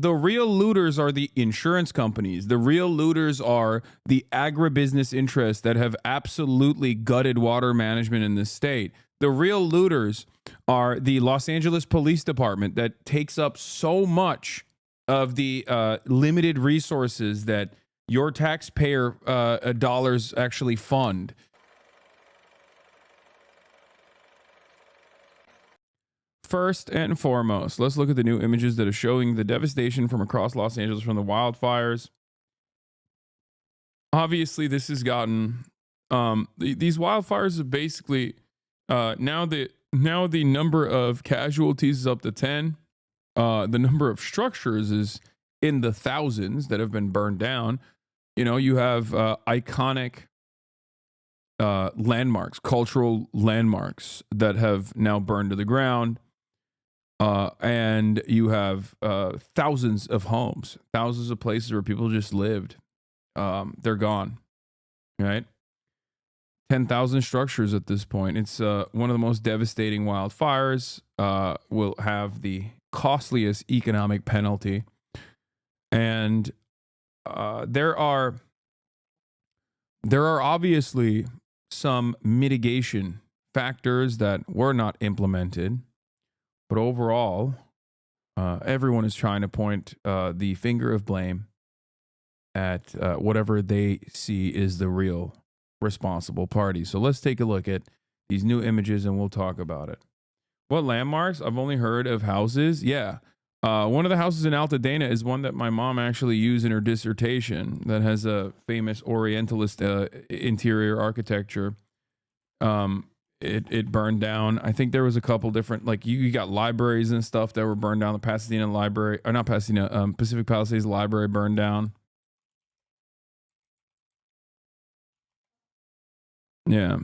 The real looters are the insurance companies. The real looters are the agribusiness interests that have absolutely gutted water management in this state. The real looters are the Los Angeles Police Department that takes up so much of the limited resources that your taxpayer dollars actually fund. First and foremost, let's look at the new images that are showing the devastation from across Los Angeles from the wildfires. Obviously, this has gotten these wildfires have basically now the number of casualties is up to 10. The number of structures is in the thousands that have been burned down. You know, you have iconic landmarks, cultural landmarks that have now burned to the ground. And you have thousands of homes, thousands of places where people just lived. They're gone, right? 10,000 structures at this point. It's one of the most devastating wildfires. Will have the costliest economic penalty. And there are obviously some mitigation factors that were not implemented. But overall, everyone is trying to point the finger of blame at whatever they see is the real responsible party. So let's take a look at these new images and we'll talk about it. What landmarks? I've only heard of houses. Yeah. One of the houses in Altadena is one that my mom actually used in her dissertation that has a famous Orientalist interior architecture. It burned down. I think there was a couple different, like you got libraries and stuff that were burned down. The Pasadena Library, or not Pasadena, Pacific Palisades Library burned down. Yeah.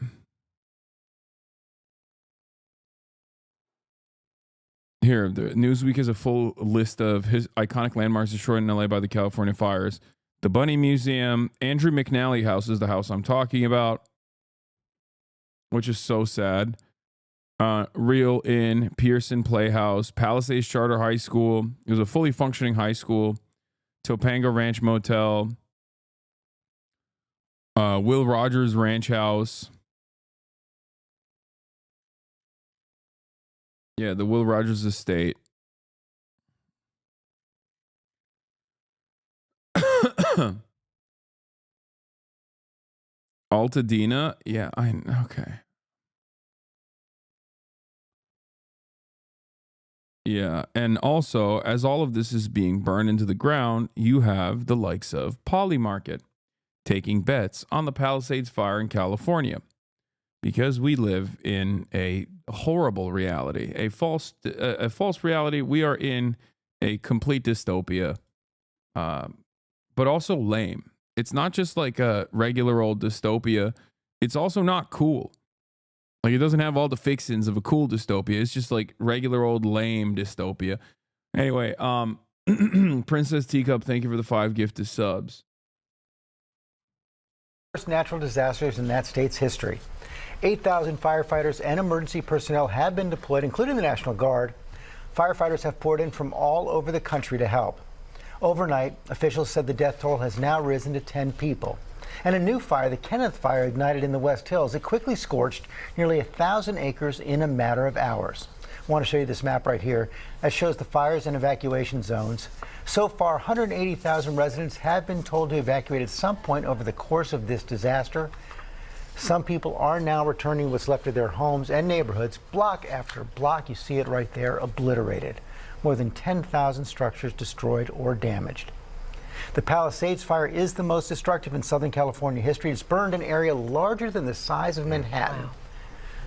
Here, the Newsweek has a full list of his iconic landmarks destroyed in LA by the California fires. The Bunny Museum, Andrew McNally House is the house I'm talking about, which is so sad. Real Inn, Pearson Playhouse, Palisades Charter High School. It was a fully functioning high school. Topanga Ranch Motel. Will Rogers Ranch House. Yeah, the Will Rogers Estate. Altadena. Yeah, okay. Yeah, and also, as all of this is being burned into the ground, you have the likes of Poly Market taking bets on the Palisades fire in California because we live in a horrible reality, a false reality. We are in a complete dystopia, but also lame. It's not just like a regular old dystopia. It's also not cool. Like, it doesn't have all the fixins of a cool dystopia. It's just like regular old lame dystopia. Anyway, Princess Teacup, thank you for the 5 gifted subs. First natural disasters in that state's history. 8,000 firefighters and emergency personnel have been deployed, including the National Guard. Firefighters have poured in from all over the country to help. Overnight, officials said the death toll has now risen to 10 people. And a new fire, the Kenneth Fire, ignited in the West Hills. It quickly scorched nearly 1,000 acres in a matter of hours. I want to show you this map right here that shows the fires and evacuation zones. So far, 180,000 residents have been told to evacuate at some point over the course of this disaster. Some people are now returning what's left of their homes and neighborhoods, block after block. You see it right there, obliterated. More than 10,000 structures destroyed or damaged. The Palisades fire is the most destructive in Southern California history. It's burned an area larger than the size of Manhattan. Wow.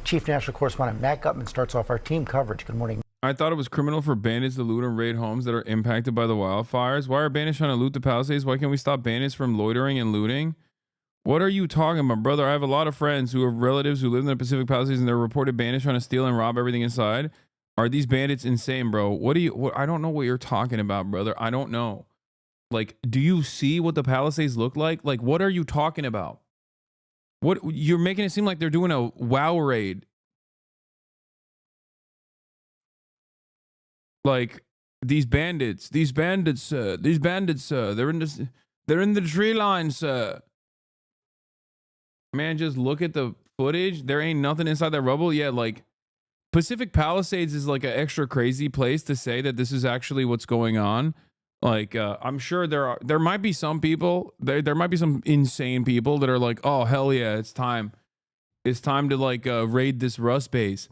Chief National Correspondent Matt Gutman starts off our team coverage. Good morning. I thought it was criminal for bandits to loot and raid homes that are impacted by the wildfires. Why are bandits trying to loot the Palisades? Why can't we stop bandits from loitering and looting? What are you talking about, brother? I have a lot of friends who have relatives who live in the Pacific Palisades and they're reported bandits trying to steal and rob everything inside. Are these bandits insane, bro? I don't know what you're talking about, brother. I don't know. Like, do you see what the Palisades look like? Like, what are you talking about? What, you're making it seem like they're doing a WoW raid. Like, these bandits, they're in the tree line, sir. Man, just look at the footage. There ain't nothing inside that rubble. Yeah, like Pacific Palisades is like an extra crazy place to say that this is actually what's going on. Like, I'm sure there might be some people, there might be some insane people that are like, oh hell yeah, it's time to like raid this Rust base.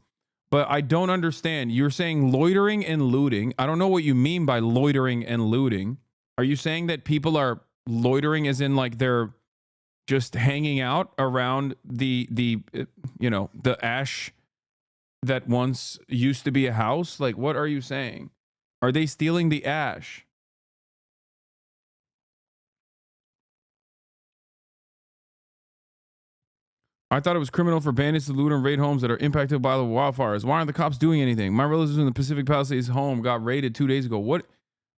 But I don't understand. You're saying loitering and looting. I don't know what you mean by loitering and looting. Are you saying that people are loitering as in like they're just hanging out around the ash that once used to be a house? Like, what are you saying? Are they stealing the ash? I thought it was criminal for bandits to loot and raid homes that are impacted by the wildfires. Why aren't the cops doing anything? My relatives in the Pacific Palisades home got raided 2 days ago. What,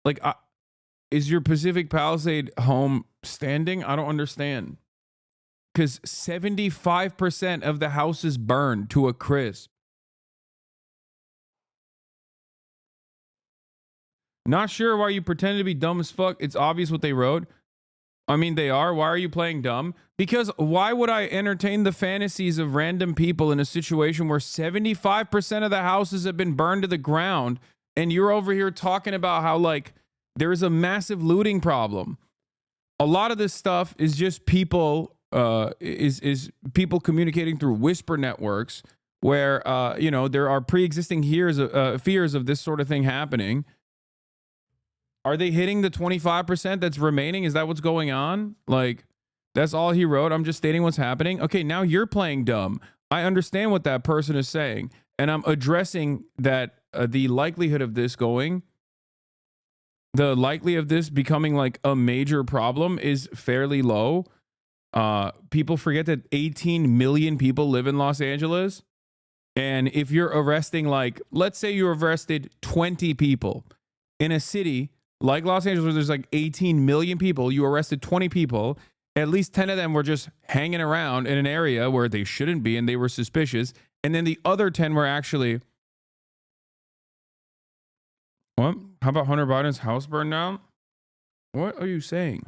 like, is your Pacific Palisade home standing? I don't understand. Because 75% of the house is burned to a crisp. Not sure why you pretend to be dumb as fuck. It's obvious what they wrote. I mean, they are. Why are you playing dumb? Because why would I entertain the fantasies of random people in a situation where 75% of the houses have been burned to the ground and you're over here talking about how, like, there is a massive looting problem? A lot of this stuff is just people, is people communicating through whisper networks where, there are pre-existing fears of this sort of thing happening. Are they hitting the 25% that's remaining? Is that what's going on? Like, that's all he wrote. I'm just stating what's happening. Okay, now you're playing dumb. I understand what that person is saying, and I'm addressing that the likelihood of this becoming like a major problem is fairly low. People forget that 18 million people live in Los Angeles. And if you're arresting, like, let's say you arrested 20 people in a city like Los Angeles, where there's like 18 million people, you arrested 20 people, at least 10 of them were just hanging around in an area where they shouldn't be and they were suspicious. And then the other 10 were actually... What? How about Hunter Biden's house burned down? What are you saying?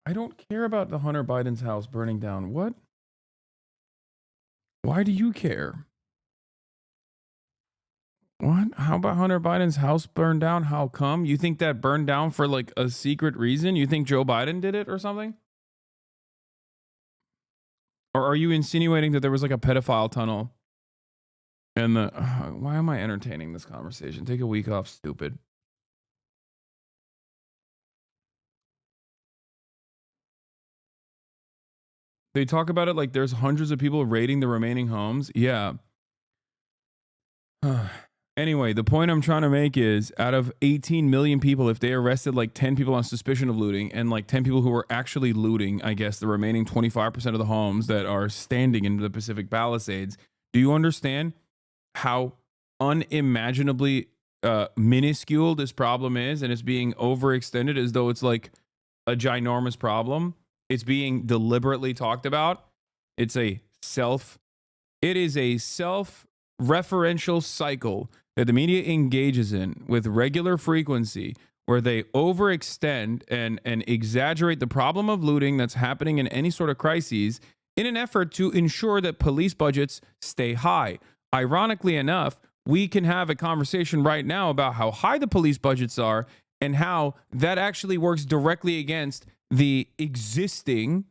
I don't care about the Hunter Biden's house burning down. What? Why do you care? What? How about Hunter Biden's house burned down? How come? You think that burned down for like a secret reason? You think Joe Biden did it or something? Or are you insinuating that there was like a pedophile tunnel? And why am I entertaining this conversation? Take a week off, stupid. They talk about it like there's hundreds of people raiding the remaining homes. Yeah. Anyway, the point I'm trying to make is out of 18 million people, if they arrested like 10 people on suspicion of looting and like 10 people who were actually looting, I guess the remaining 25% of the homes that are standing in the Pacific Palisades, do you understand how unimaginably minuscule this problem is? And it's being overextended as though it's like a ginormous problem. It's being deliberately talked about. It is a self-referential cycle that the media engages in with regular frequency, where they overextend and exaggerate the problem of looting that's happening in any sort of crises in an effort to ensure that police budgets stay high. Ironically enough, we can have a conversation right now about how high the police budgets are and how that actually works directly against the existing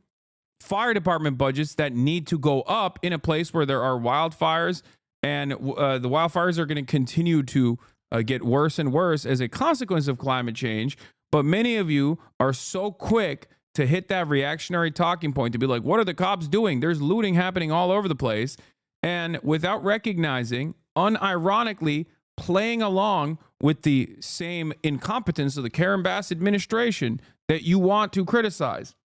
fire department budgets that need to go up in a place where there are wildfires, and the wildfires are going to continue to get worse and worse as a consequence of climate change. But many of you are so quick to hit that reactionary talking point to be like, what are the cops doing? There's looting happening all over the place. And without recognizing, unironically, playing along with the same incompetence of the Karen Bass administration that you want to criticize.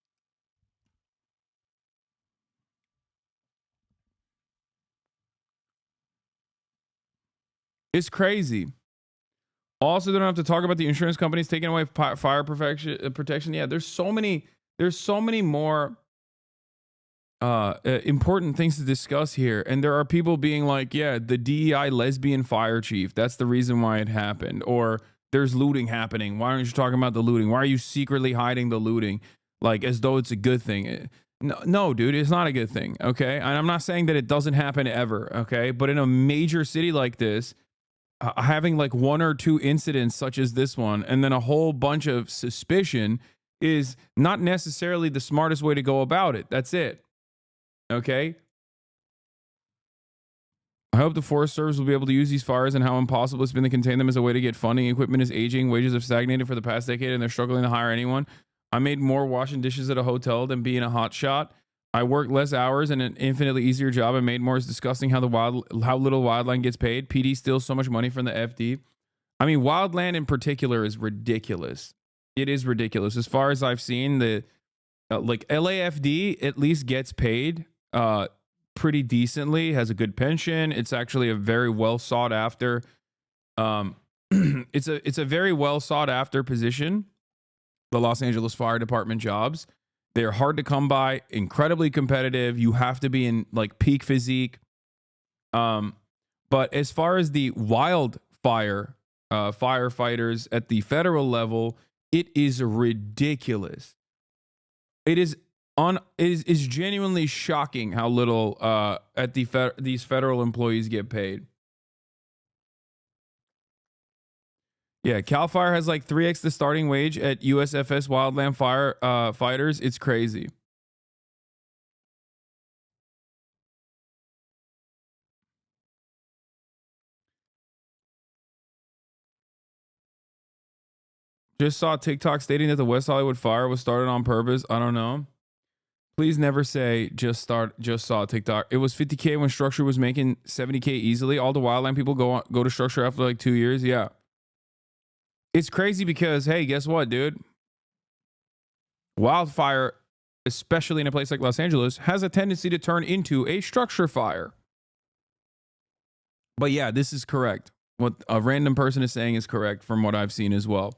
It's crazy. Also, they don't have to talk about the insurance companies taking away fire protection. Yeah, there's so many there's so many more important things to discuss here. And there are people being like, yeah, the DEI lesbian fire chief, that's the reason why it happened. Or there's looting happening. Why aren't you talking about the looting? Why are you secretly hiding the looting? Like as though it's a good thing. No, dude, it's not a good thing. Okay. And I'm not saying that it doesn't happen ever. Okay. But in a major city like this, having like one or two incidents such as this one, and then a whole bunch of suspicion is not necessarily the smartest way to go about it. That's it. Okay. I hope the Forest Service will be able to use these fires and how impossible it's been to contain them as a way to get funding. Equipment is aging, wages have stagnated for the past decade, and they're struggling to hire anyone. I made more washing dishes at a hotel than being a hot shot. I worked less hours and an infinitely easier job and made more. It's disgusting how how little wildland gets paid. PD steals so much money from the FD. I mean, wildland in particular is ridiculous. It is ridiculous. As far as I've seen, the like LAFD at least gets paid pretty decently, has a good pension. It's actually a very well sought after it's a very well sought after position. The Los Angeles Fire Department jobs, they're hard to come by, incredibly competitive. You have to be in like peak physique. But as far as the wildfire firefighters at the federal level, it is ridiculous. It is genuinely shocking how little these federal employees get paid. Yeah, Cal Fire has like 3x the starting wage at USFS wildland fire fighters. It's crazy. Just saw TikTok stating that the West Hollywood fire was started on purpose. I don't know. Please never say just saw TikTok. It was 50K when Structure was making 70K easily. All the wildland people go to Structure after like 2 years. Yeah. It's crazy because, hey, guess what, dude? Wildfire, especially in a place like Los Angeles, has a tendency to turn into a structure fire. But yeah, this is correct. What a random person is saying is correct from what I've seen as well.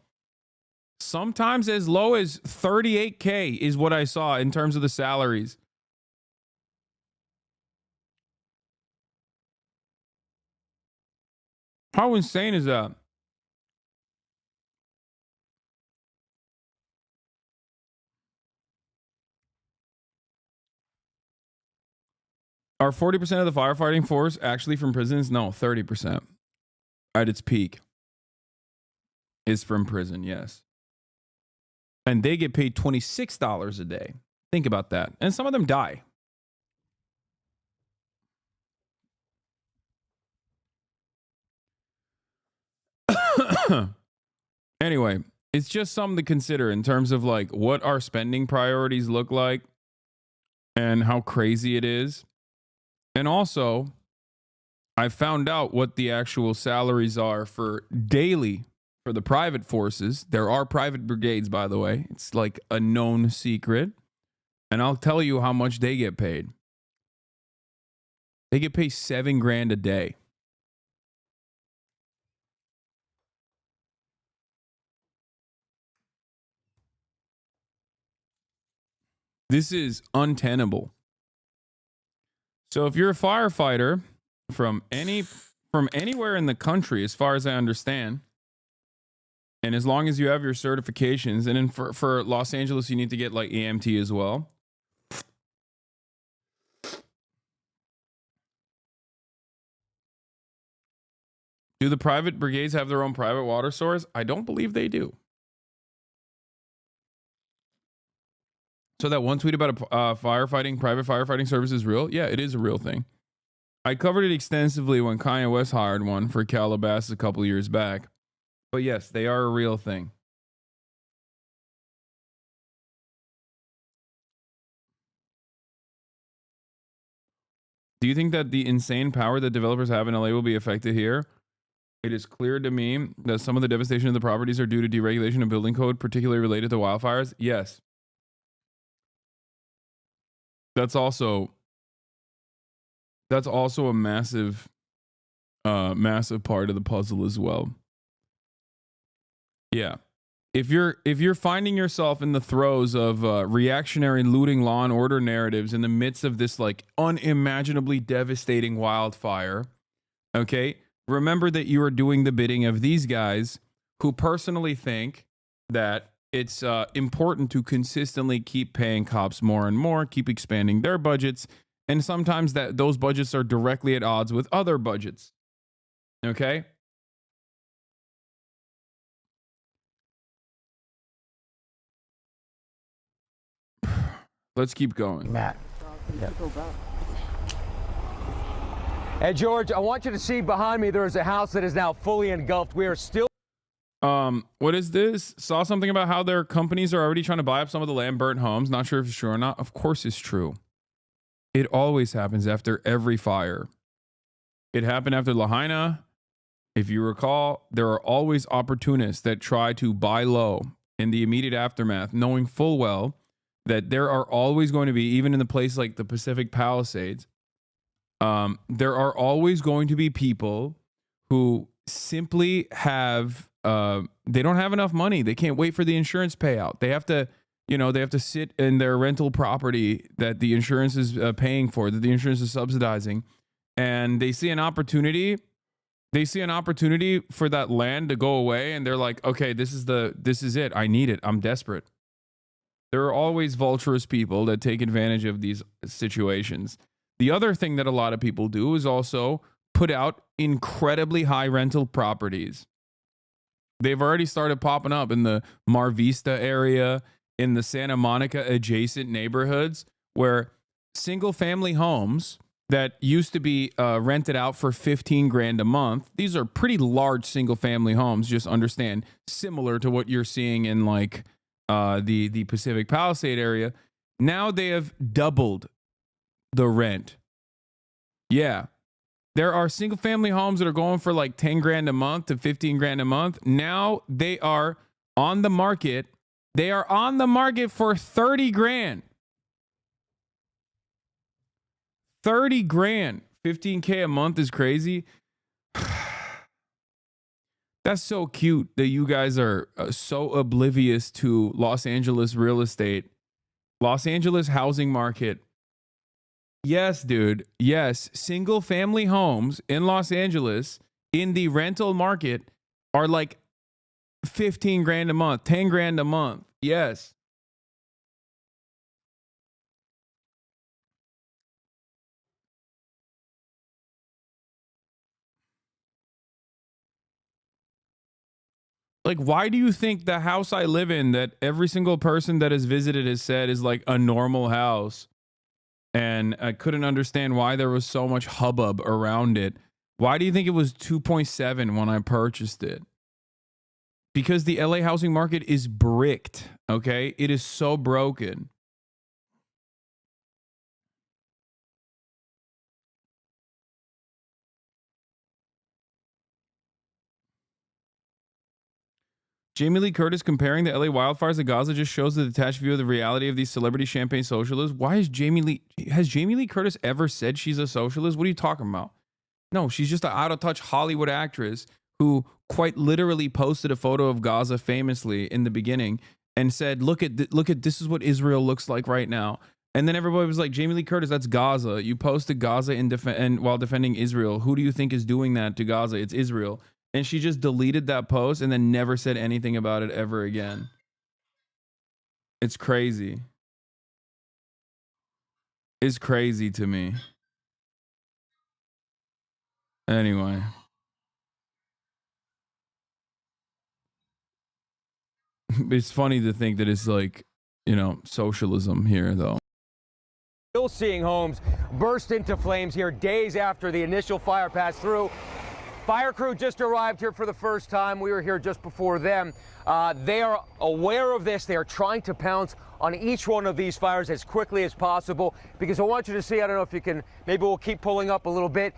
Sometimes as low as 38K is what I saw in terms of the salaries. How insane is that? Are 40% of the firefighting force actually from prisons? No, 30%. At its peak is from prison, yes. And they get paid $26 a day. Think about that. And some of them die. Anyway, it's just something to consider in terms of like what our spending priorities look like and how crazy it is. And also, I found out what the actual salaries are for daily for the private forces. There are private brigades, by the way. It's like a known secret. And I'll tell you how much they get paid. They get paid $7,000 a day. This is untenable. So if you're a firefighter from anywhere in the country, as far as I understand, and as long as you have your certifications, and then for Los Angeles, you need to get like EMT as well. Do the private brigades have their own private water source? I don't believe they do. So that one tweet about private firefighting service is real? Yeah, it is a real thing. I covered it extensively when Kanye West hired one for Calabasas a couple years back. But yes, they are a real thing. Do you think that the insane power that developers have in LA will be affected here? It is clear to me that some of the devastation of the properties are due to deregulation of building code, particularly related to wildfires. Yes. That's also a massive part of the puzzle as well. Yeah. if you're finding yourself in the throes of reactionary looting law and order narratives in the midst of this like unimaginably devastating wildfire, okay, remember that you are doing the bidding of these guys who personally think that it's important to consistently keep paying cops more and more, keep expanding their budgets, and sometimes that those budgets are directly at odds with other budgets. Okay? Let's keep going. Matt. Yep. And George, I want you to see behind me there is a house that is now fully engulfed. We are still. What is this? Saw something about how their companies are already trying to buy up some of the land burnt homes. Not sure if it's true or not. Of course it's true. It always happens after every fire. It happened after Lahaina. If you recall, there are always opportunists that try to buy low in the immediate aftermath, knowing full well that there are always going to be, even in a place like the Pacific Palisades, there are always going to be people who simply have, they don't have enough money. They can't wait for the insurance payout. They have to, they have to sit in their rental property that the insurance is paying for, that the insurance is subsidizing, and they see an opportunity. They see an opportunity for that land to go away, and they're like, okay, this is it. I need it. I'm desperate. There are always vulturous people that take advantage of these situations. The other thing that a lot of people do is also put out incredibly high rental properties. They've already started popping up in the Mar Vista area, in the Santa Monica adjacent neighborhoods, where single family homes that used to be rented out for 15 grand a month. These are pretty large single family homes, just understand, similar to what you're seeing in like the Pacific Palisade area. Now they have doubled the rent. Yeah. There are single family homes that are going for like 10 grand a month to 15 grand a month. Now they are on the market. They are on the market for 30 grand. 30 grand. 15K a month is crazy. That's so cute that you guys are so oblivious to Los Angeles real estate, Los Angeles housing market. Yes, dude. Yes. Single family homes in Los Angeles in the rental market are like 15 grand a month, 10 grand a month. Yes. Like, why do you think the house I live in, that every single person that has visited has said is like a normal house? And I couldn't understand why there was so much hubbub around it. Why do you think it was 2.7 when I purchased it? Because the LA housing market is bricked, okay? It is so broken. Jamie Lee Curtis comparing the LA wildfires to Gaza just shows the detached view of the reality of these celebrity champagne socialists. Why is has Jamie Lee Curtis ever said she's a socialist? What are you talking about? No, she's just an out of touch Hollywood actress who quite literally posted a photo of Gaza famously in the beginning and said, look at this is what Israel looks like right now. And then everybody was like, Jamie Lee Curtis, that's Gaza. You posted Gaza while defending Israel. Who do you think is doing that to Gaza? It's Israel. And she just deleted that post and then never said anything about it ever again. It's crazy. It's crazy to me. Anyway. It's funny to think that it's like, socialism here, though. Still seeing homes burst into flames here days after the initial fire passed through. Fire crew just arrived here for the first time. We were here just before them. They are aware of this. They are trying to pounce on each one of these fires as quickly as possible, because I want you to see, I don't know if you can, maybe we'll keep pulling up a little bit,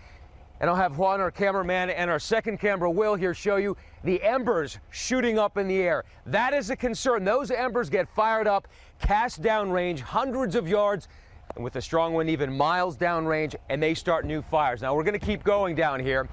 and I'll have Juan, our cameraman, and our second camera, Will, here show you the embers shooting up in the air. That is a concern. Those embers get fired up, cast downrange, hundreds of yards, and with a strong wind, even miles downrange, and they start new fires. Now, we're going to keep going down here.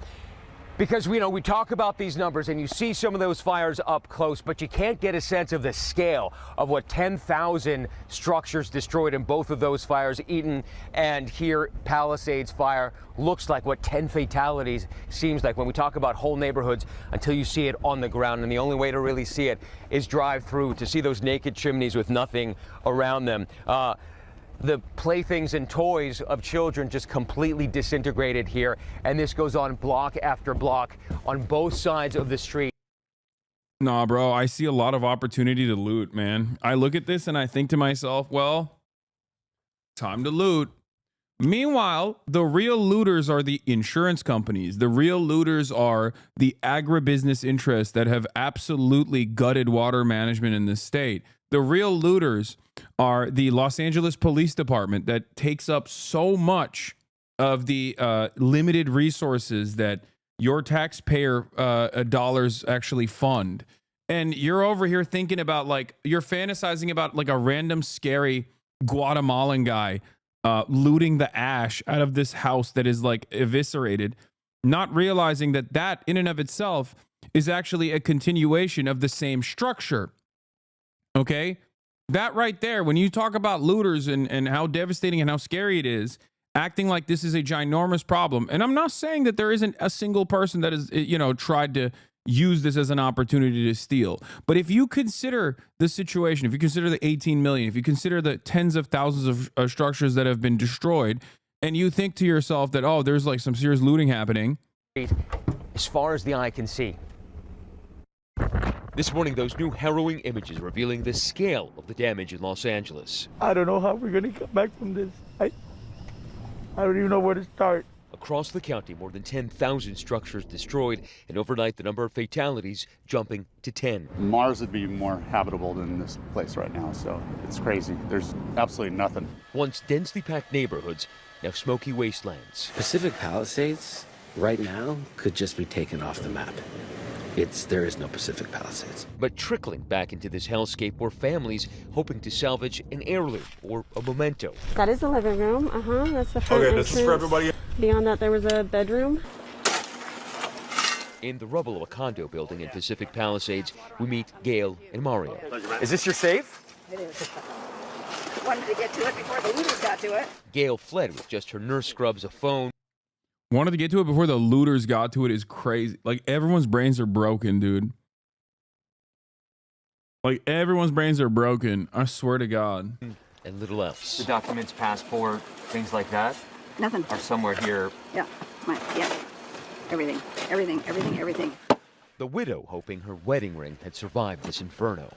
Because we talk about these numbers and you see some of those fires up close, but you can't get a sense of the scale of what 10,000 structures destroyed in both of those fires, Eaton and here Palisades fire, looks like, what 10 fatalities seems like when we talk about whole neighborhoods until you see it on the ground. And the only way to really see it is drive through to see those naked chimneys with nothing around them. The playthings and toys of children just completely disintegrated here. And this goes on block after block on both sides of the street. Nah, bro, I see a lot of opportunity to loot, man. I look at this and I think to myself, well, time to loot. Meanwhile, the real looters are the insurance companies. The real looters are the agribusiness interests that have absolutely gutted water management in this state. The real looters are the Los Angeles Police Department that takes up so much of the limited resources that your taxpayer dollars actually fund. And you're over here thinking about, like, you're fantasizing about like a random scary Guatemalan guy looting the ash out of this house that is like eviscerated, not realizing that that in and of itself is actually a continuation of the same structure. Okay, that right there, when you talk about looters and how devastating and how scary it is, acting like this is a ginormous problem. And I'm not saying that there isn't a single person that is, tried to use this as an opportunity to steal. But if you consider the situation, if you consider the 18 million, if you consider the tens of thousands of structures that have been destroyed, and you think to yourself that, oh, there's like some serious looting happening. As far as the eye can see. This morning, those new harrowing images revealing the scale of the damage in Los Angeles. I don't know how we're going to come back from this. I don't even know where to start. Across the county, more than 10,000 structures destroyed, and overnight the number of fatalities jumping to 10. Mars would be more habitable than this place right now, so it's crazy. There's absolutely nothing. Once densely packed neighborhoods, now smoky wastelands. Pacific Palisades, right now, could just be taken off the map. There is no Pacific Palisades. But trickling back into this hellscape were families hoping to salvage an heirloom or a memento. That is the living room. That's the front entrance. This is for everybody. Beyond that, there was a bedroom. In the rubble of a condo building in Pacific Palisades, we meet Gail and Mario. Is this your safe? It is. Wanted to get to it before the looters got to it. Gail fled with just her nurse scrubs, a phone. Wanted to get to it before the looters got to it is crazy. Like, everyone's brains are broken, dude. Like, everyone's brains are broken. I swear to God. And little else. The documents, passport, things like that Nothing. are somewhere here. Yeah. Yeah. Everything. The widow hoping her wedding ring had survived this inferno.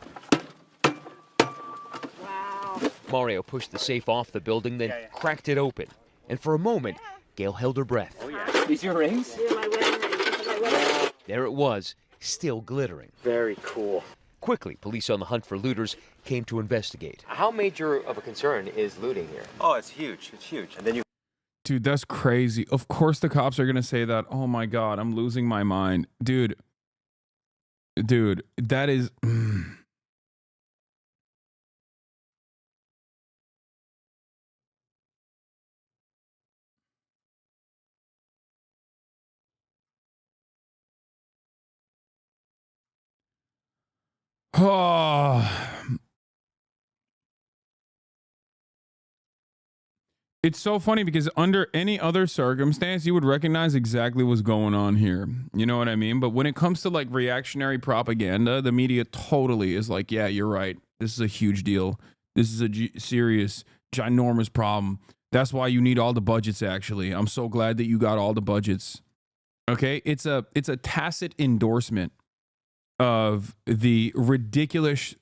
Wow. Mario pushed the safe off the building, then cracked it open. And for a moment, Gail held her breath. Oh, yeah. These your rings? Yeah, my wedding ring. This is my wedding ring. There it was, still glittering. Very cool. Quickly, police on the hunt for looters came to investigate. How major of a concern is looting here? Oh, it's huge. It's huge. And then you. Dude, that's crazy. Of course the cops are going to say that. Oh my God, I'm losing my mind. Dude, that is... Oh, it's so funny because under any other circumstance, you would recognize exactly what's going on here. You know what I mean? But when it comes to like reactionary propaganda, the media totally is like, yeah, you're right. This is a huge deal. This is a serious, ginormous problem. That's why you need all the budgets, actually. I'm so glad that you got all the budgets. Okay? It's a tacit endorsement of the ridiculous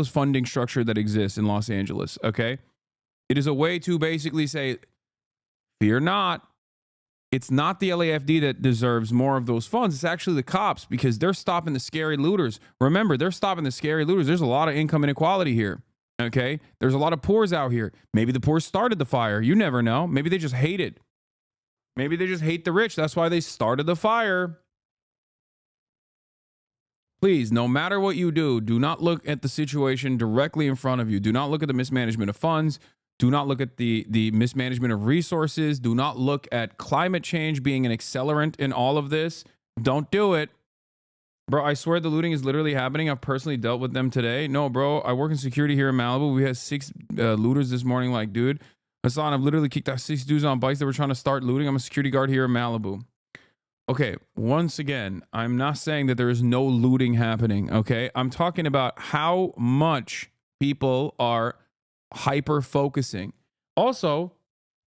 funding structure that exists in Los Angeles, okay? It is a way to basically say, fear not. It's not the LAFD that deserves more of those funds. It's actually the cops, because they're stopping the scary looters. Remember, they're stopping the scary looters. There's a lot of income inequality here, okay? There's a lot of poors out here. Maybe the poor started the fire. You never know. Maybe they just hate it. Maybe they just hate the rich. That's why they started the fire. Please, no matter what you do, do not look at the situation directly in front of you. Do not look at the mismanagement of funds. Do not look at the mismanagement of resources. Do not look at climate change being an accelerant in all of this. Don't do it. Bro, I swear the looting is literally happening. I've personally dealt with them today. No, bro, I work in security here in Malibu. We had 6 looters this morning. Like, dude, Hassan, I've literally kicked out 6 dudes on bikes that were trying to start looting. I'm a security guard here in Malibu. Okay, once again, I'm not saying that there is no looting happening, okay? I'm talking about how much people are hyper-focusing. Also,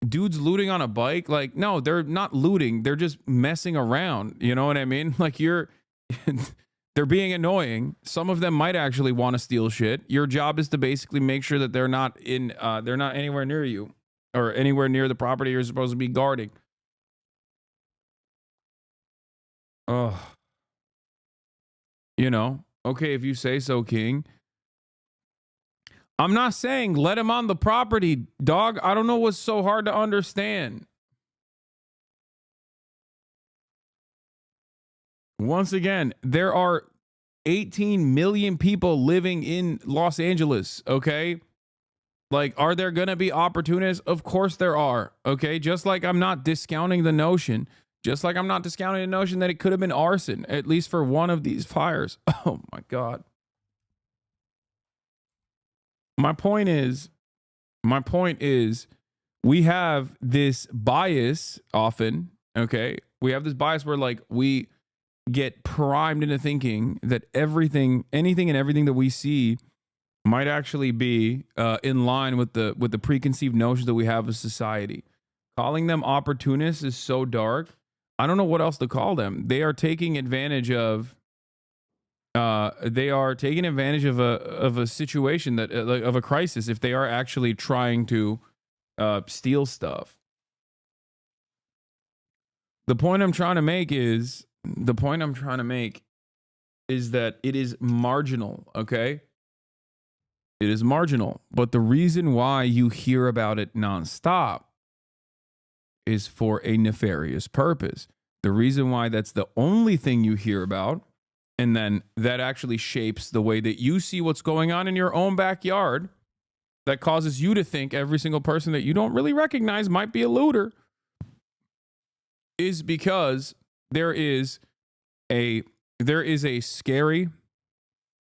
dudes looting on a bike, like, no, they're not looting. They're just messing around. You know what I mean? Like, they're being annoying. Some of them might actually want to steal shit. Your job is to basically make sure that they're not anywhere near you or anywhere near the property you're supposed to be guarding. Oh, okay, if you say so, King. I'm not saying let him on the property, dog. I don't know what's so hard to understand. Once again, there are 18 million people living in Los Angeles, okay? Like, are there going to be opportunists? Of course there are, okay? Just like I'm not discounting the notion. Just like I'm not discounting the notion that it could have been arson, at least for one of these fires. Oh, my God. My point is, we have this bias often, okay? We have this bias where, like, we get primed into thinking that anything and everything that we see might actually be in line with the preconceived notions that we have of society. Calling them opportunists is so dark. I don't know what else to call them. They are taking advantage of a situation that of a crisis if they are actually trying to steal stuff. The point I'm trying to make is that it is marginal, okay? It is marginal, but the reason why you hear about it nonstop is for a nefarious purpose. The reason why that's the only thing you hear about, and then that actually shapes the way that you see what's going on in your own backyard, that causes you to think every single person that you don't really recognize might be a looter, is because there is a scary,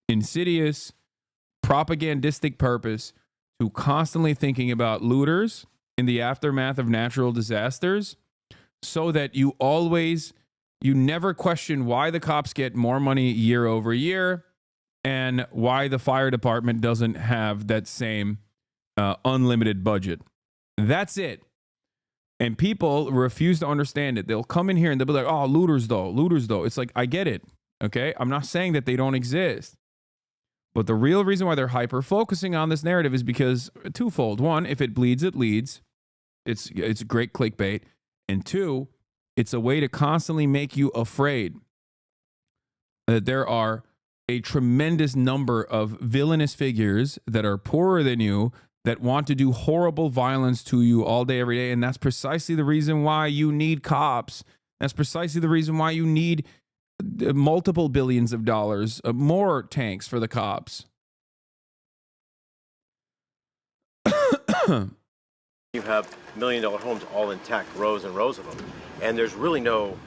insidious, propagandistic purpose to constantly thinking about looters in the aftermath of natural disasters, so that you never question why the cops get more money year over year and why the fire department doesn't have that same unlimited budget. That's it. And people refuse to understand it. They'll come in here and they'll be like, oh, looters though. It's like, I get it. Okay. I'm not saying that they don't exist. But the real reason why they're hyper focusing on this narrative is because twofold. One, if it bleeds, it leads. It's great clickbait. And two, it's a way to constantly make you afraid that there are a tremendous number of villainous figures that are poorer than you that want to do horrible violence to you all day, every day. And that's precisely the reason why you need cops. That's precisely the reason why you need multiple billions of dollars, more tanks for the cops. You have $1 million homes all intact, rows and rows of them. And there's really no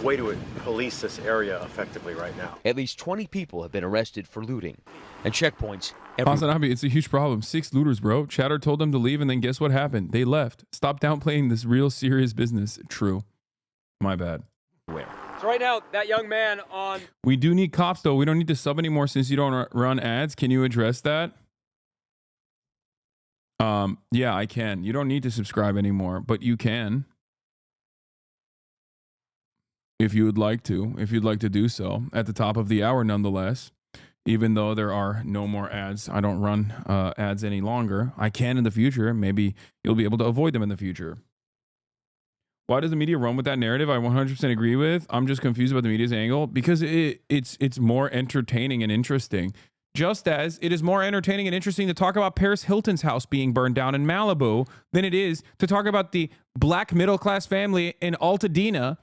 way to police this area effectively right now. At least 20 people have been arrested for looting. And checkpoints Hasanabi, it's a huge problem. 6 looters, bro. Chatter told them to leave, and then guess what happened? They left. Stop downplaying this real serious business. True. My bad. Where? So right now, that young man on... We do need cops, though. We don't need to sub anymore since you don't run ads. Can you address that? Yeah, I can. You don't need to subscribe anymore, but you can. If you would like to. If you'd like to do so. At the top of the hour, nonetheless. Even though there are no more ads. I don't run ads any longer. I can in the future. Maybe you'll be able to avoid them in the future. Why does the media run with that narrative? I 100% agree with. I'm just confused about the media's angle because it's more entertaining and interesting. Just as it is more entertaining and interesting to talk about Paris Hilton's house being burned down in Malibu than it is to talk about the black middle-class family in Altadena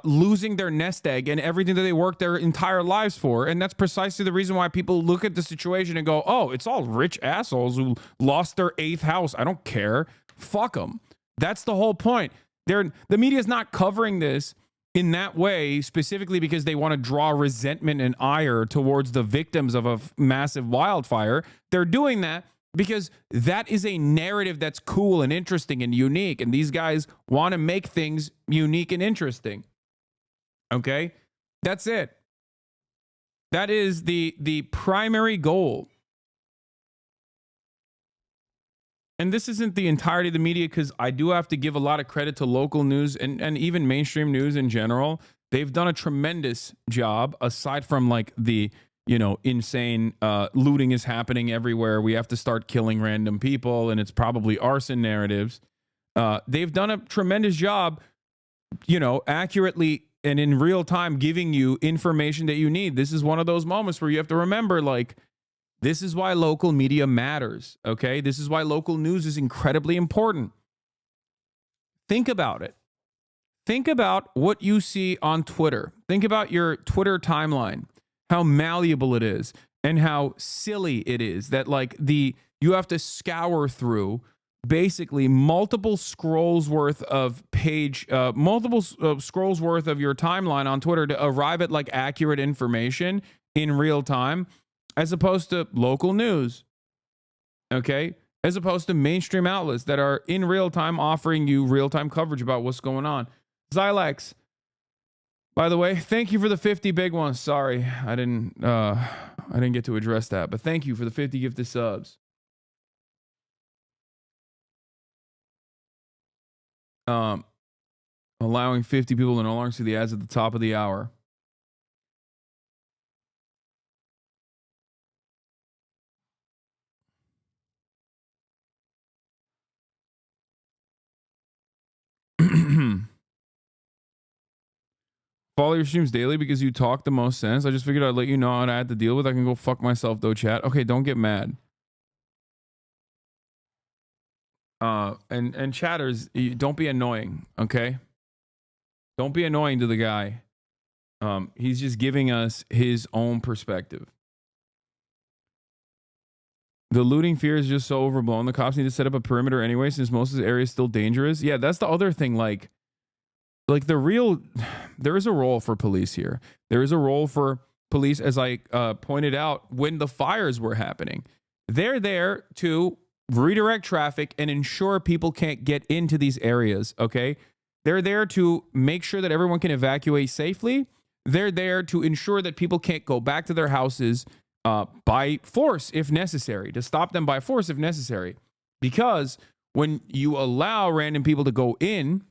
losing their nest egg and everything that they worked their entire lives for. And that's precisely the reason why people look at the situation and go, oh, it's all rich assholes who lost their 8th house. I don't care. Fuck them. That's the whole point. The media is not covering this in that way specifically because they want to draw resentment and ire towards the victims of a massive wildfire. They're doing that because that is a narrative that's cool and interesting and unique. And these guys want to make things unique and interesting. Okay? That's it. That is the primary goal. And this isn't the entirety of the media, because I do have to give a lot of credit to local news and even mainstream news in general. They've done a tremendous job, aside from like the, insane looting is happening everywhere. We have to start killing random people, and it's probably arson narratives. They've done a tremendous job, accurately and in real time giving you information that you need. This is one of those moments where you have to remember, like, this is why local media matters, okay? This is why local news is incredibly important. Think about it. Think about what you see on Twitter. Think about your Twitter timeline, how malleable it is and how silly it is that you have to scour through basically multiple scrolls worth of scrolls worth of your timeline on Twitter to arrive at like accurate information in real time, as opposed to local news, okay? As opposed to mainstream outlets that are in real time offering you real-time coverage about what's going on. Zylex, by the way, thank you for the 50 big ones. Sorry, I didn't get to address that, but thank you for the 50 gifted subs. Allowing 50 people to no longer see the ads at the top of the hour. Follow your streams daily because you talk the most sense. I just figured I'd let you know what I had to deal with. I can go fuck myself though, chat. Okay, don't get mad. And chatters, don't be annoying, okay? Don't be annoying to the guy. He's just giving us his own perspective. The looting fear is just so overblown. The cops need to set up a perimeter anyway, since most of the area is still dangerous. Yeah, that's the other thing. Like there is a role for police here. There is a role for police, as I pointed out when the fires were happening. They're there to redirect traffic and ensure people can't get into these areas, okay? They're there to make sure that everyone can evacuate safely. They're there to ensure that people can't go back to their houses by force if necessary, to stop them by force if necessary. Because when you allow random people to go in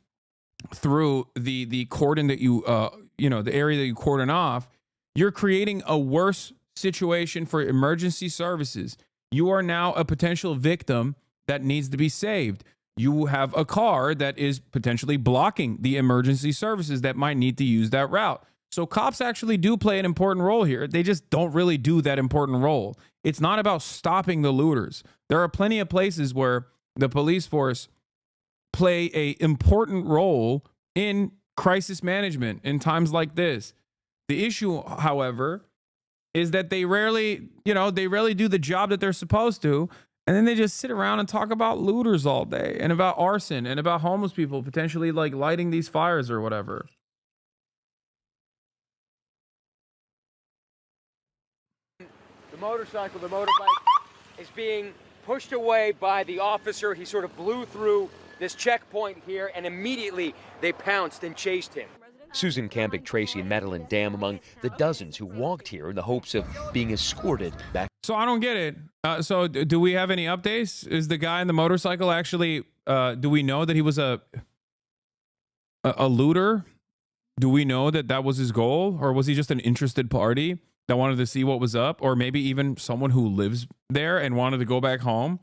through the cordon that you, the area that you cordon off, you're creating a worse situation for emergency services. You are now a potential victim that needs to be saved. You have a car that is potentially blocking the emergency services that might need to use that route. So cops actually do play an important role here. They just don't really do that important role. It's not about stopping the looters. There are plenty of places where the police force play an important role in crisis management in times like this. The issue, however, is that they rarely do the job that they're supposed to. And then they just sit around and talk about looters all day and about arson and about homeless people potentially like lighting these fires or whatever. The motorcycle, the motorbike is being pushed away by the officer. He sort of blew through this checkpoint here, and immediately they pounced and chased him. Susan Campick Tracy and Madeline Dam among the dozens who walked here in the hopes of being escorted back. So I don't get it. So do we have any updates? Is the guy in the motorcycle actually, do we know that he was a looter? Do we know that that was his goal? Or was he just an interested party that wanted to see what was up? Or maybe even someone who lives there and wanted to go back home?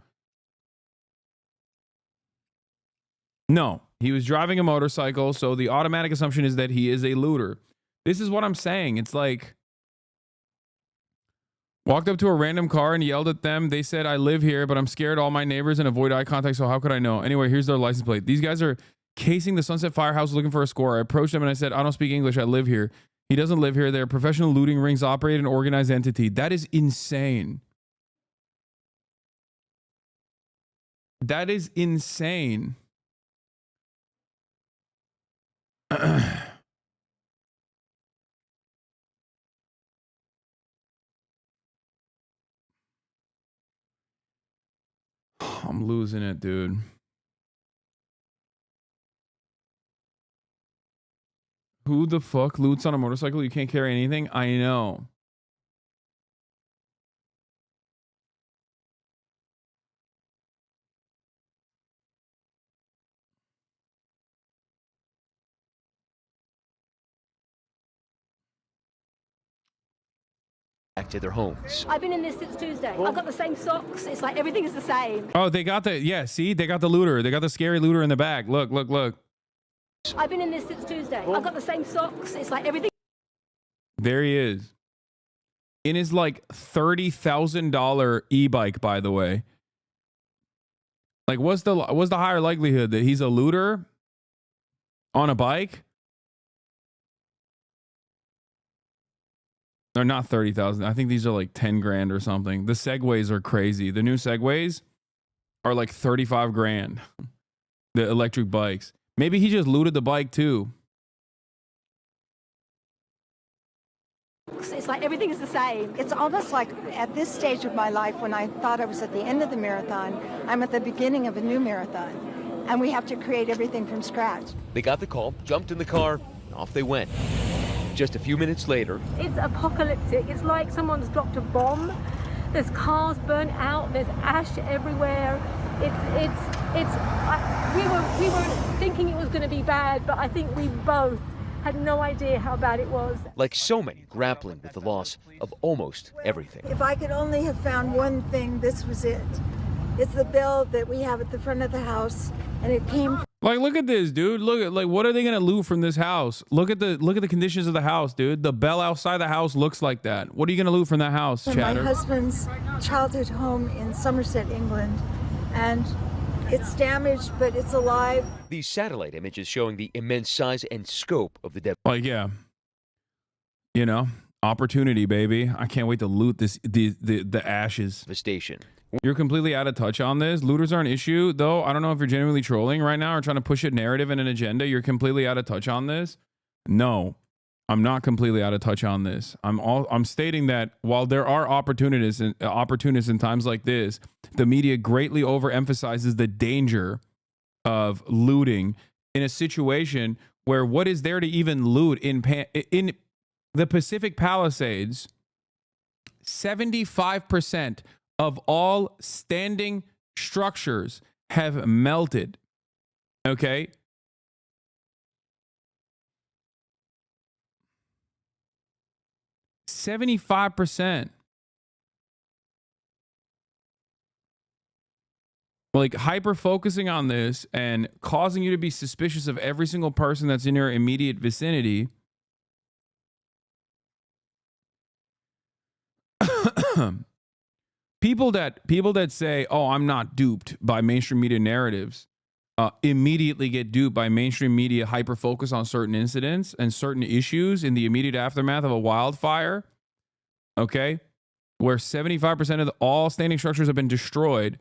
No, he was driving a motorcycle, so the automatic assumption is that he is a looter. This is what I'm saying. It's like, walked up to a random car and yelled at them. They said, I live here, but I'm scared all my neighbors and avoid eye contact, so how could I know? Anyway, here's their license plate. These guys are casing the Sunset Firehouse looking for a score. I approached him and I said, I don't speak English. I live here. He doesn't live here. They're professional looting rings, operate an organized entity. That is insane. That is insane. I'm losing it, dude. Who the fuck loots on a motorcycle? You can't carry anything? I know. Back to their homes. I've been in this since Tuesday. I've got the same socks. It's like everything is the same. Oh, they got the, yeah, see? They got the looter. They got the scary looter in the back. Look, look, look. I've been in this since Tuesday. I've got the same socks. It's like everything. There he is. In his like $30,000 e-bike, by the way. Like, what's the higher likelihood that he's a looter on a bike? They're not 30,000. I think these are like 10 grand or something. The Segways are crazy. The new Segways are like 35 grand. The electric bikes. Maybe he just looted the bike too. It's like everything is the same. It's almost like at this stage of my life when I thought I was at the end of the marathon, I'm at the beginning of a new marathon. And we have to create everything from scratch. They got the call, jumped in the car, and off they went. Just a few minutes later, It's apocalyptic. It's like someone's dropped a bomb. There's cars burnt out. There's ash everywhere. We were thinking it was going to be bad, but I think we both had no idea how bad it was. like so many grappling with the loss of almost everything. If I could only have found one thing, this was it. It's the bell that we have at the front of the house, and it came from Like, look at this, dude. Look at, like, what are they gonna loot from this house? Look at the conditions of the house, dude. The bell outside the house looks like that. What are you gonna loot from that house, my Chatter? husband's childhood home in Somerset, England, and it's damaged, but it's alive. These satellite images showing the immense size and scope of the Like, yeah, you know, opportunity, baby. I can't wait to loot the ashes. devastation. You're completely out of touch on this. Looters are an issue, though. I don't know if you're genuinely trolling right now or trying to push a narrative and an agenda. You're completely out of touch on this. No, I'm not completely out of touch on this. I'm stating that while there are opportunists in times like this, the media greatly overemphasizes the danger of looting in a situation where what is there to even loot in the Pacific Palisades? 75% of all standing structures have melted. Okay? %75%. Like, hyper focusing on this and causing you to be suspicious of every single person that's in your immediate vicinity. People that say, "Oh, I'm not duped by mainstream media narratives," immediately get duped by mainstream media hyper focus on certain incidents and certain issues in the immediate aftermath of a wildfire. Okay, where 75% of all standing structures have been destroyed,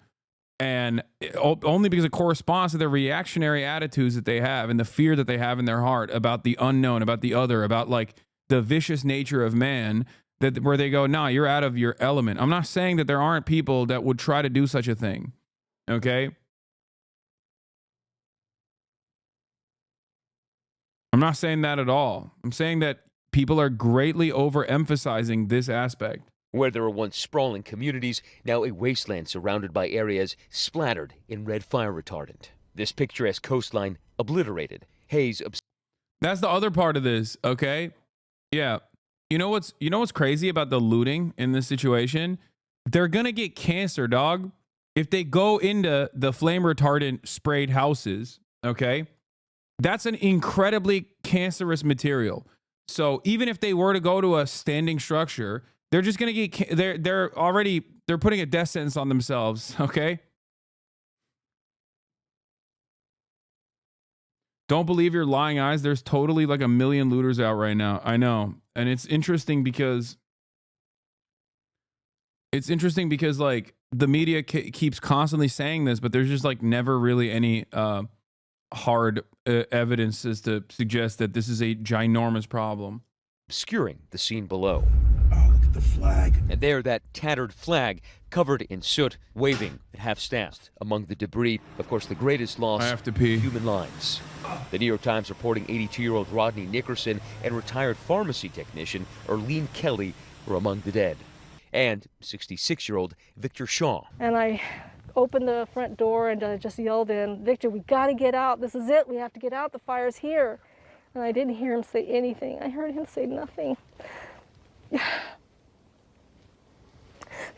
and only because it corresponds to the reactionary attitudes that they have and the fear that they have in their heart about the unknown, about the other, about like the vicious nature of man. That where they go, nah, you're out of your element. I'm not saying that there aren't people that would try to do such a thing. Okay? I'm not saying that at all. I'm saying that people are greatly overemphasizing this aspect. Where there were once sprawling communities, now a wasteland surrounded by areas splattered in red fire retardant. This picturesque coastline obliterated. Haze. That's the other part of this, okay? Yeah. You know what's crazy about the looting in this situation? They're gonna get cancer, dog. If they go into the flame retardant sprayed houses, okay? That's an incredibly cancerous material. So even if they were to go to a standing structure, they're just gonna get they're putting a death sentence on themselves, okay? Don't believe your lying eyes. There's totally like a million looters out right now. I know. And it's interesting because like the media keeps constantly saying this, but there's just like never really any hard evidences to suggest that this is a ginormous problem. Obscuring the scene below. Oh, look at the flag. And there, that tattered flag covered in soot, waving at half-staff among the debris. Of course, the greatest loss, I have to pee. Human lives. The New York Times reporting 82-year-old Rodney Nickerson and retired pharmacy technician Erlene Kelly were among the dead. And 66-year-old Victor Shaw. And I opened the front door and I just yelled in, "Victor, we got to get out. This is it. We have to get out. The fire's here." And I didn't hear him say anything. I heard him say nothing.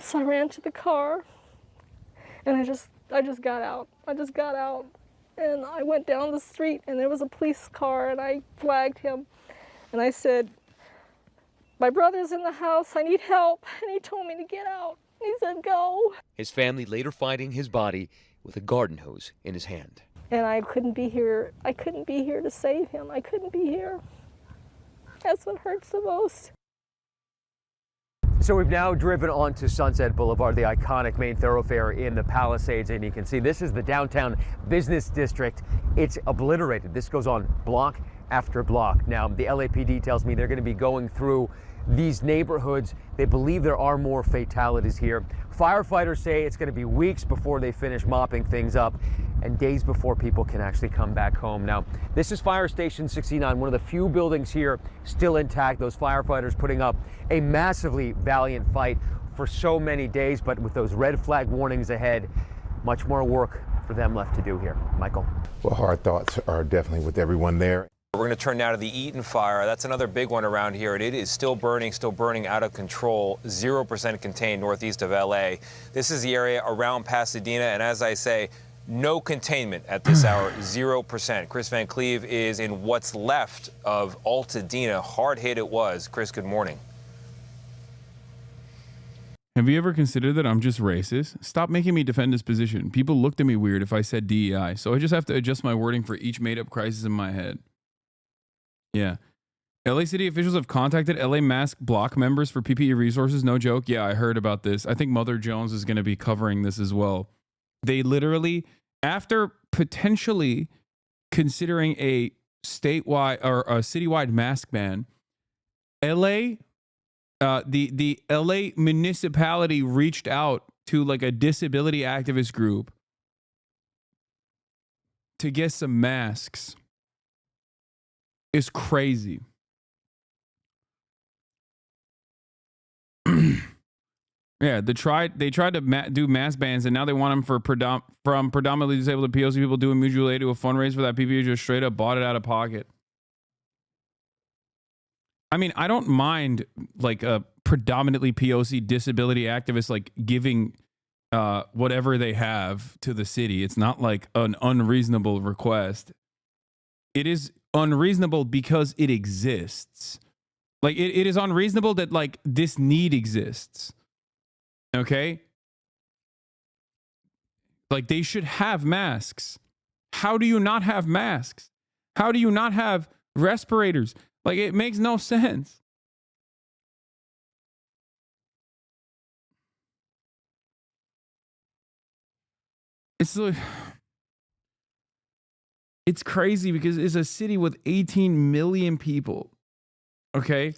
So I ran to the car and I just got out. I just got out and I went down the street and there was a police car and I flagged him and I said, "My brother's in the house, I need help." And he told me to get out. He said, "Go." His family later finding his body with a garden hose in his hand. And I couldn't be here. I couldn't be here to save him. I couldn't be here. That's what hurts the most. So we've now driven onto Sunset Boulevard, the iconic main thoroughfare in the Palisades, and you can see this is the downtown business district. It's obliterated. This goes on block after block. Now, the LAPD tells me they're going to be going through these neighborhoods. They believe there are more fatalities here. Firefighters say it's going to be weeks before they finish mopping things up and days before people can actually come back home. Now, this is Fire Station 69, one of the few buildings here still intact. Those firefighters putting up a massively valiant fight for so many days, but with those red flag warnings ahead, much more work for them left to do here. Michael. Well, hard thoughts are definitely with everyone there. We're going to turn now to the Eaton fire. That's another big one around here, and it is still burning out of control. 0% contained northeast of LA. This is the area around Pasadena, and as I say, no containment at this hour, 0%. Chris Van Cleve is in what's left of Altadena. Hard hit it was. Chris, good morning. Have you ever considered that I'm just racist? Stop making me defend this position. People looked at me weird if I said DEI, so I just have to adjust my wording for each made-up crisis in my head. Yeah. LA city officials have contacted LA mask block members for PPE resources. No joke. Yeah, I heard about this. I think Mother Jones is going to be covering this as well. They literally, after potentially considering a statewide or a citywide mask ban, LA, the LA municipality reached out to like a disability activist group to get some masks. It's crazy. Yeah, they tried to do mask bans, and now they want them for from predominantly disabled to POC people doing mutual aid to a fundraiser for that PPE just straight up bought it out of pocket. I mean, I don't mind like a predominantly POC disability activist like giving whatever they have to the city. It's not like an unreasonable request. It is unreasonable because it exists. Like it is unreasonable that like this need exists. Okay? Like they should have masks. How do you not have masks? How do you not have respirators? Like it makes no sense. It's like, it's crazy because it's a city with 18 million people. Okay?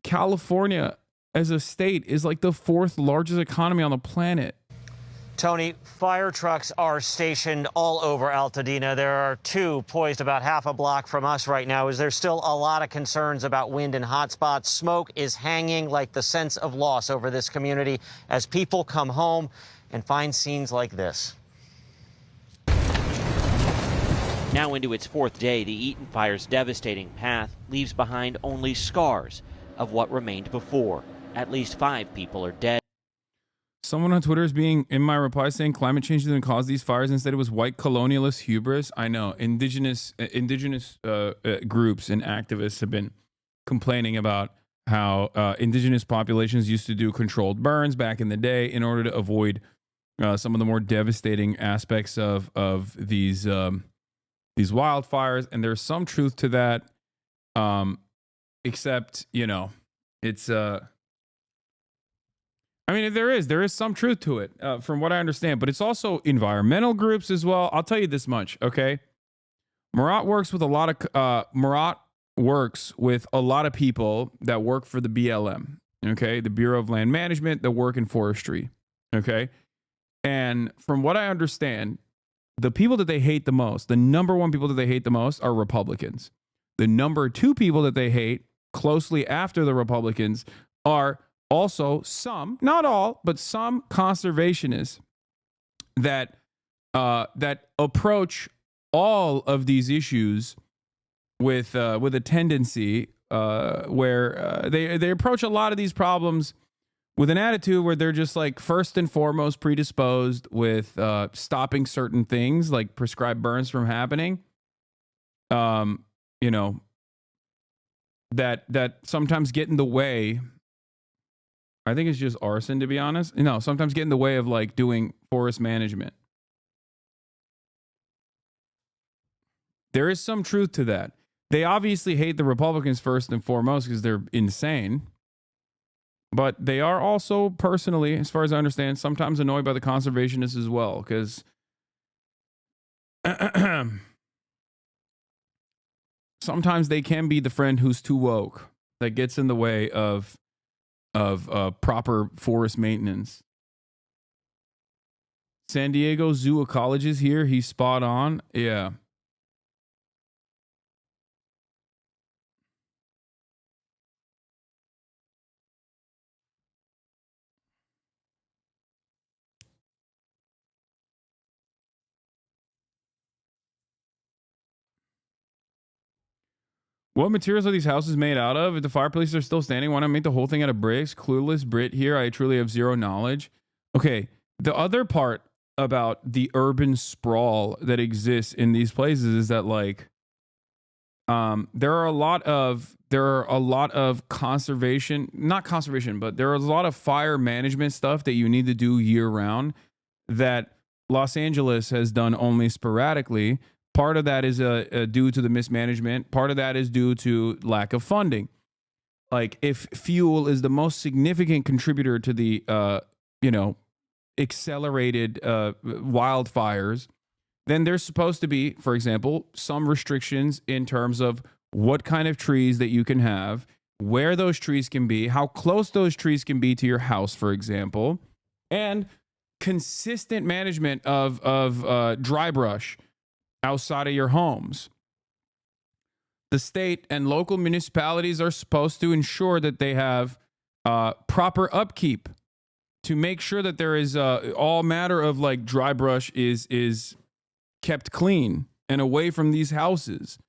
California as a state is like the fourth largest economy on the planet. Tony, fire trucks are stationed all over Altadena. There are two poised about half a block from us right now. Is there still a lot of concerns about wind and hot spots? Smoke is hanging like the sense of loss over this community as people come home and find scenes like this. Now into its fourth day, the Eaton fire's devastating path leaves behind only scars of what remained before. At least 5 people are dead. Someone on Twitter is being in my reply saying climate change didn't cause these fires. Instead, it was white colonialist hubris. I know indigenous groups and activists have been complaining about how indigenous populations used to do controlled burns back in the day in order to avoid some of the more devastating aspects of these these wildfires, and there's some truth to that. Except, it's I mean, there is some truth to it, from what I understand, but it's also environmental groups as well. I'll tell you this much, okay? Murat works with a lot of people that work for the BLM, okay? The Bureau of Land Management, that work in forestry, okay? And from what I understand, the people that they hate the most, the number one people that they hate the most are Republicans. The number two people that they hate closely after the Republicans are also some, not all, but some conservationists that approach all of these issues with a tendency where they approach a lot of these problems with an attitude where they're just like first and foremost predisposed with stopping certain things like prescribed burns from happening. That sometimes get in the way. I think it's just arson, to be honest. Sometimes get in the way of like doing forest management. There is some truth to that. They obviously hate the Republicans first and foremost because they're insane. But they are also personally, as far as I understand, sometimes annoyed by the conservationists as well, because sometimes they can be the friend who's too woke that gets in the way of proper forest maintenance. San Diego Zoo Ecology is here. He's spot on. Yeah. What materials are these houses made out of? If the fireplaces are still standing, why not make the whole thing out of bricks? Clueless Brit here. I truly have zero knowledge. Okay, the other part about the urban sprawl that exists in these places is that there are a lot of conservation, not conservation, but there are a lot of fire management stuff that you need to do year round that Los Angeles has done only sporadically. Part of that is due to the mismanagement. Part of that is due to lack of funding. Like if fuel is the most significant contributor to the, accelerated wildfires, then there's supposed to be, for example, some restrictions in terms of what kind of trees that you can have, where those trees can be, how close those trees can be to your house, for example, and consistent management of dry brush outside of your homes. The state and local municipalities are supposed to ensure that they have proper upkeep to make sure that there is all matter of like dry brush is kept clean and away from these houses.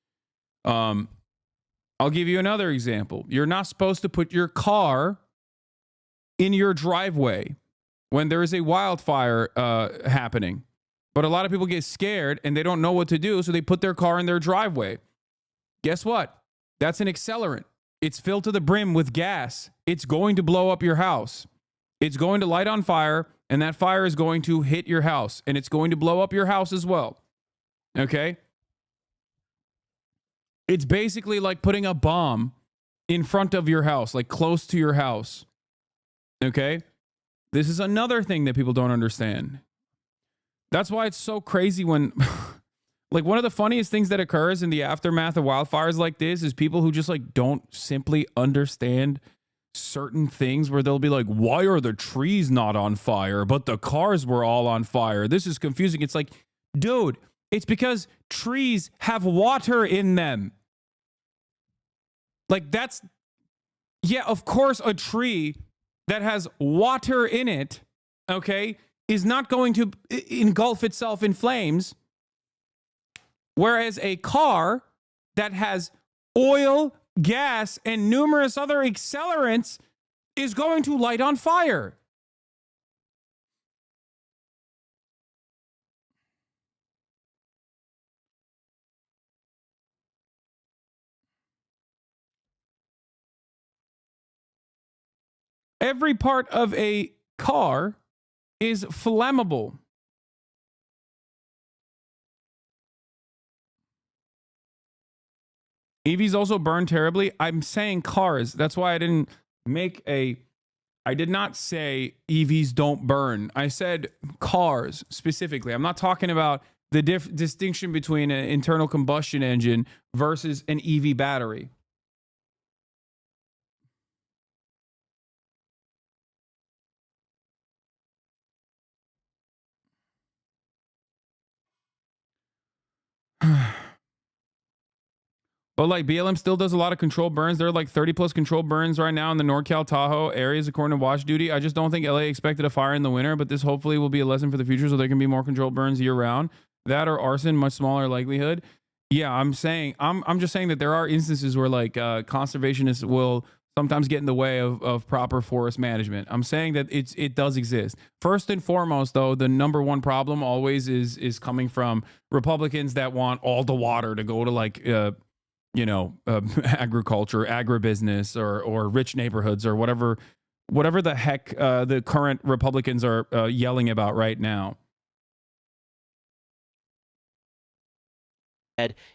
I'll give you another example. You're not supposed to put your car in your driveway when there is a wildfire happening. But a lot of people get scared and they don't know what to do, so they put their car in their driveway. Guess what? That's an accelerant. It's filled to the brim with gas. It's going to blow up your house. It's going to light on fire, and that fire is going to hit your house, and it's going to blow up your house as well. Okay? It's basically like putting a bomb in front of your house, like close to your house. Okay? This is another thing that people don't understand. That's why it's so crazy when, like, one of the funniest things that occurs in the aftermath of wildfires like this is people who just, like, don't simply understand certain things where they'll be like, why are the trees not on fire, but the cars were all on fire? This is confusing. It's like, dude, it's because trees have water in them. Like, yeah, of course, a tree that has water in it, okay, is not going to engulf itself in flames, whereas a car that has oil, gas, and numerous other accelerants is going to light on fire. Every part of a car is flammable. EVs also burn terribly. I'm saying cars. That's why I did not say EVs don't burn. I said cars specifically. I'm not talking about the distinction between an internal combustion engine versus an EV battery. But like BLM still does a lot of controlled burns. There are like 30 plus controlled burns right now in the NorCal Tahoe areas, according to Watch Duty. I just don't think LA expected a fire in the winter, but this hopefully will be a lesson for the future so there can be more controlled burns year round. That or arson, much smaller likelihood. Yeah, I'm just saying that there are instances where like conservationists will sometimes get in the way of proper forest management. I'm saying that it does exist. First and foremost, though, the number one problem always is coming from Republicans that want all the water to go to like agriculture, agribusiness, or rich neighborhoods, or whatever the heck the current Republicans are yelling about right now.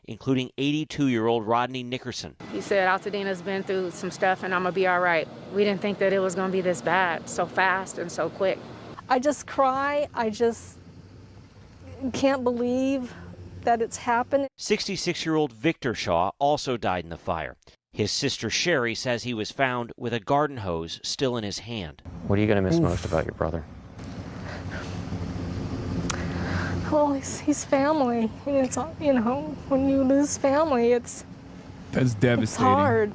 Including 82-year-old Rodney Nickerson. He said, Altadina's been through some stuff and I'm going to be all right. We didn't think that it was going to be this bad, so fast and so quick. I just cry. I just can't believe that it's happened. 66-year-old Victor Shaw also died in the fire. His sister Sherry says he was found with a garden hose still in his hand. What are you going to miss most about your brother? Well, he's family. And it's, when you lose family, that's devastating. It's hard.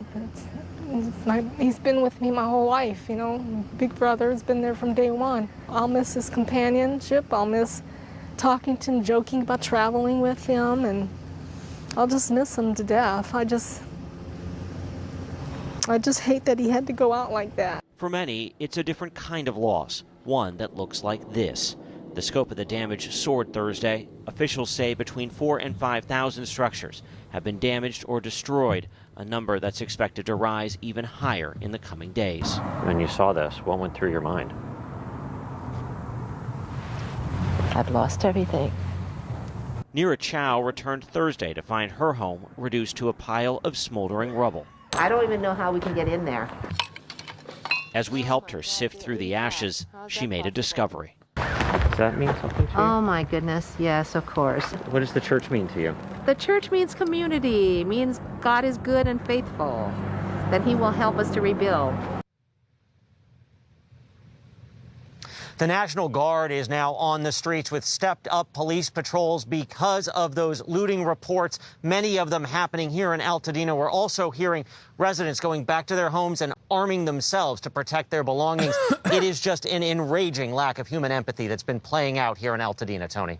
He's been with me my whole life, Big brother's been there from day one. I'll miss his companionship. I'll miss talking to him, joking about traveling with him, and I'll just miss him to death. I just hate that he had to go out like that. For many, it's a different kind of loss, one that looks like this. The scope of the damage soared Thursday. Officials say between 4,000 and 5,000 structures have been damaged or destroyed, a number that's expected to rise even higher in the coming days. When you saw this, what went through your mind? I'd lost everything. Nira Chow returned Thursday to find her home reduced to a pile of smoldering rubble. I don't even know how we can get in there. As we helped her sift through the ashes, she made a discovery. Does that mean something to you? Oh my goodness, yes, of course. What does the church mean to you? The church means community, means God is good and faithful, that he will help us to rebuild. The National Guard is now on the streets with stepped-up police patrols because of those looting reports, many of them happening here in Altadena. We're also hearing residents going back to their homes and arming themselves to protect their belongings. It is just an enraging lack of human empathy that's been playing out here in Altadena, Tony.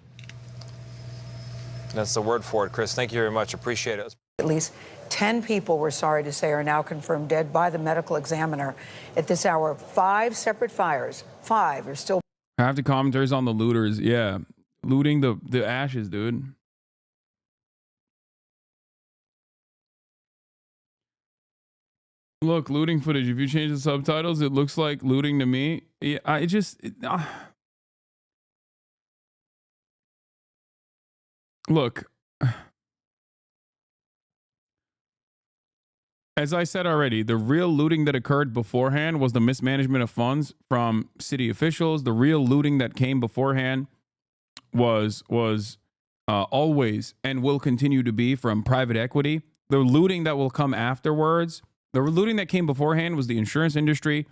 That's the word for it, Chris. Thank you very much. Appreciate it. At least 10 people, we're sorry to say, are now confirmed dead by the medical examiner. At this hour, 5 separate fires. 5 are still. I have to commentaries on the looters. Yeah. Looting the ashes, dude. Look, looting footage. If you change the subtitles, it looks like looting to me. Yeah, Look. As I said already, the real looting that occurred beforehand was the mismanagement of funds from city officials. The real looting that came beforehand was always and will continue to be from private equity. The looting that will come afterwards, the looting that came beforehand was the insurance industry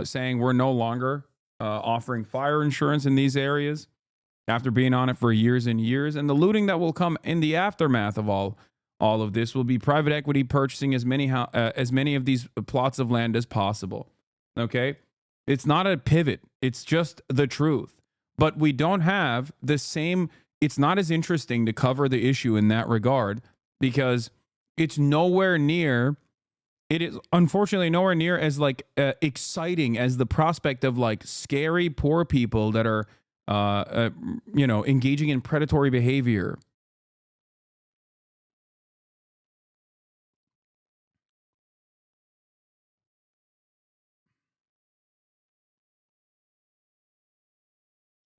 saying we're no longer offering fire insurance in these areas after being on it for years and years. And the looting that will come in the aftermath of all of this will be private equity purchasing as many of these plots of land as possible. Okay? It's not a pivot. It's just the truth. But we don't have the same, it's not as interesting to cover the issue in that regard because it's nowhere near, it is unfortunately nowhere near as like exciting as the prospect of like scary poor people that are, engaging in predatory behavior.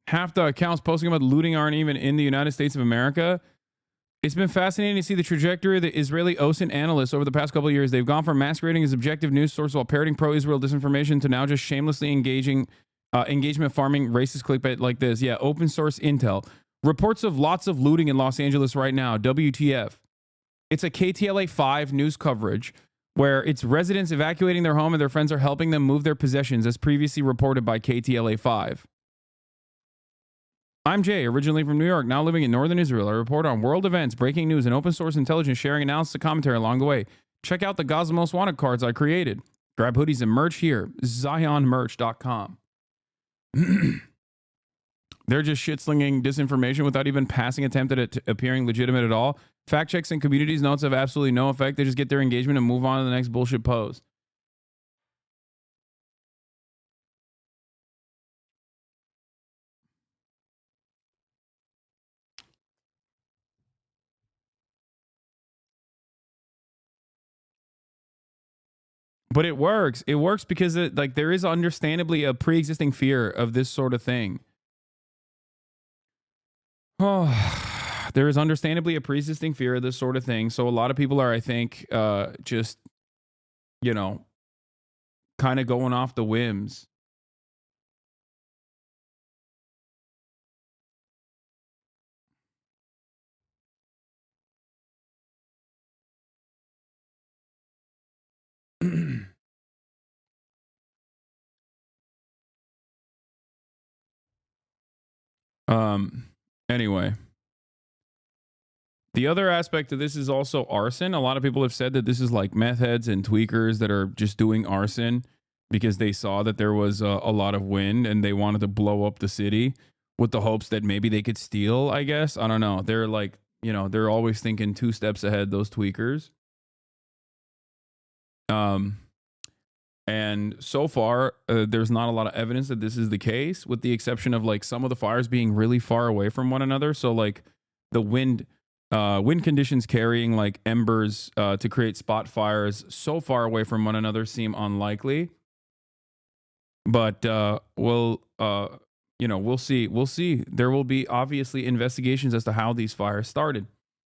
Half the accounts posting about looting aren't even in the United States of America. It's been fascinating to see the trajectory of the Israeli OSINT analysts over the past couple of years. They've gone from masquerading as objective news source while parroting pro-Israel disinformation to now just shamelessly engagement farming racist clickbait like this. Yeah, open source intel. Reports of lots of looting in Los Angeles right now. WTF. It's a KTLA 5 news coverage where it's residents evacuating their home and their friends are helping them move their possessions, as previously reported by KTLA 5. I'm Jay, originally from New York, now living in northern Israel. I report on world events, breaking news, and open source intelligence sharing, analysis, and commentary along the way. Check out the Gaza Most Wanted cards I created. Grab hoodies and merch here, zionmerch.com. They're just shit-slinging disinformation without even passing attempt at it appearing legitimate at all. Fact checks and communities notes have absolutely no effect. They just get their engagement and move on to the next bullshit post. But it works. It works because there is understandably a pre-existing fear of this sort of thing. Oh, there is understandably a pre-existing fear of this sort of thing. So a lot of people are, I think, just, you know, kind of going off the whims. Anyway, the other aspect of this is also arson. A lot of people have said that this is like meth heads and tweakers that are just doing arson because they saw that there was a lot of wind and they wanted to blow up the city with the hopes that maybe they could steal, I guess. I don't know. They're like, you know, they're always thinking 2 steps ahead, those tweakers. And so far, there's not a lot of evidence that this is the case, with the exception of like some of the fires being really far away from one another. So like the wind conditions carrying like embers to create spot fires so far away from one another seem unlikely. But we'll see. There will be obviously investigations as to how these fires started.